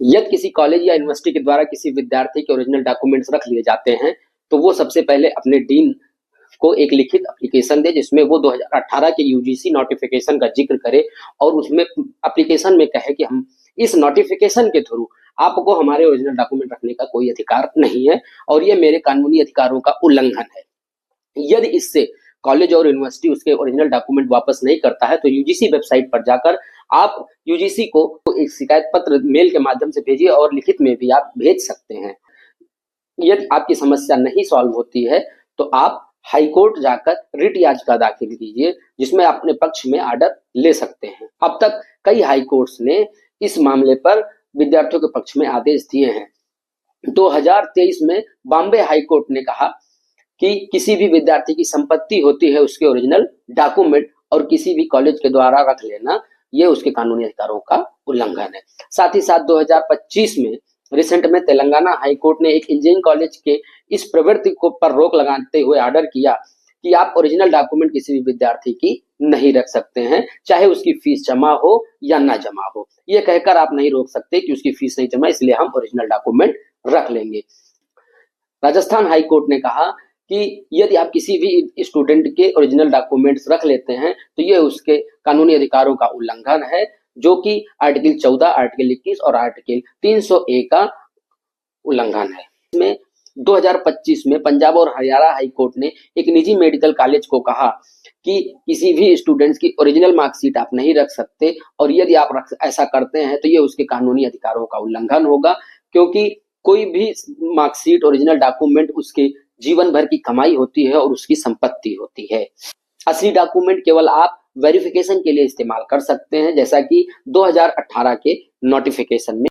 यदि किसी कॉलेज या यूनिवर्सिटी के द्वारा किसी विद्यार्थी के ओरिजिनल डॉक्यूमेंट्स रख लिए जाते हैं तो वो सबसे पहले अपने डीन को एक लिखित एप्लीकेशन दे जिसमें वो 2018 के यूजीसी नोटिफिकेशन का जिक्र करे और उसमें एप्लीकेशन में कहे कि हम इस नोटिफिकेशन के थ्रू आपको हमारे ओरिजिनल डॉक्यूमेंट रखने का कोई अधिकार नहीं है और ये मेरे कानूनी अधिकारों का उल्लंघन है। यदि इससे कॉलेज और यूनिवर्सिटी उसके ओरिजिनल डॉक्यूमेंट वापस नहीं करता है तो यूजीसी वेबसाइट पर जाकर आप यूजीसी को एक शिकायत पत्र मेल के माध्यम से भेजिए और लिखित में भी आप भेज सकते हैं। यदि आपकी समस्या नहीं सॉल्व होती है तो आप हाई कोर्ट जाकर रिट याचिका दाखिल कीजिए जिसमें आप अपने पक्ष में आर्डर ले सकते हैं। अब तक कई हाई कोर्ट्स ने इस मामले पर विद्यार्थियों के पक्ष में आदेश दिए हैं। 2023 में बॉम्बे हाई कोर्ट ने कहा कि किसी भी विद्यार्थी की संपत्ति होती है उसके ओरिजिनल डॉक्यूमेंट और किसी भी कॉलेज के द्वारा रख लेना ये उसके कानूनी अधिकारों का उल्लंघन है। साथ ही साथ 2025 में रिसेंट में तेलंगाना हाई कोर्ट ने एक इंजीनियरिंग कॉलेज के इस प्रवृत्ति को पर रोक लगाते हुए आर्डर किया कि आप ओरिजिनल डॉक्यूमेंट किसी भी विद्यार्थी की नहीं रख सकते हैं, चाहे उसकी फीस जमा हो या ना जमा हो। ये कहकर आप नहीं रोक सकते कि उसकी फीस नहीं जमा इसलिए हम ओरिजिनल डॉक्यूमेंट रख लेंगे। राजस्थान हाई कोर्ट ने कहा कि यदि आप किसी भी स्टूडेंट के ओरिजिनल डॉक्यूमेंट्स रख लेते हैं तो ये उसके कानूनी अधिकारों का उल्लंघन है जो कि आर्टिकल 14, आर्टिकल 21 और आर्टिकल 301 का उल्लंघन है। इसमें 2025 में पंजाब और हरियाणा हाई कोर्ट ने एक निजी मेडिकल कॉलेज को कहा कि किसी भी स्टूडेंट्स की ओरिजिनल मार्कशीट आप नहीं रख सकते और यदि आप ऐसा करते हैं तो ये उसके कानूनी अधिकारों का उल्लंघन होगा क्योंकि कोई भी मार्कशीट ओरिजिनल डॉक्यूमेंट उसके जीवन भर की कमाई होती है और उसकी संपत्ति होती है। असली डॉक्यूमेंट केवल आप वेरिफिकेशन के लिए इस्तेमाल कर सकते हैं जैसा कि 2018 के नोटिफिकेशन में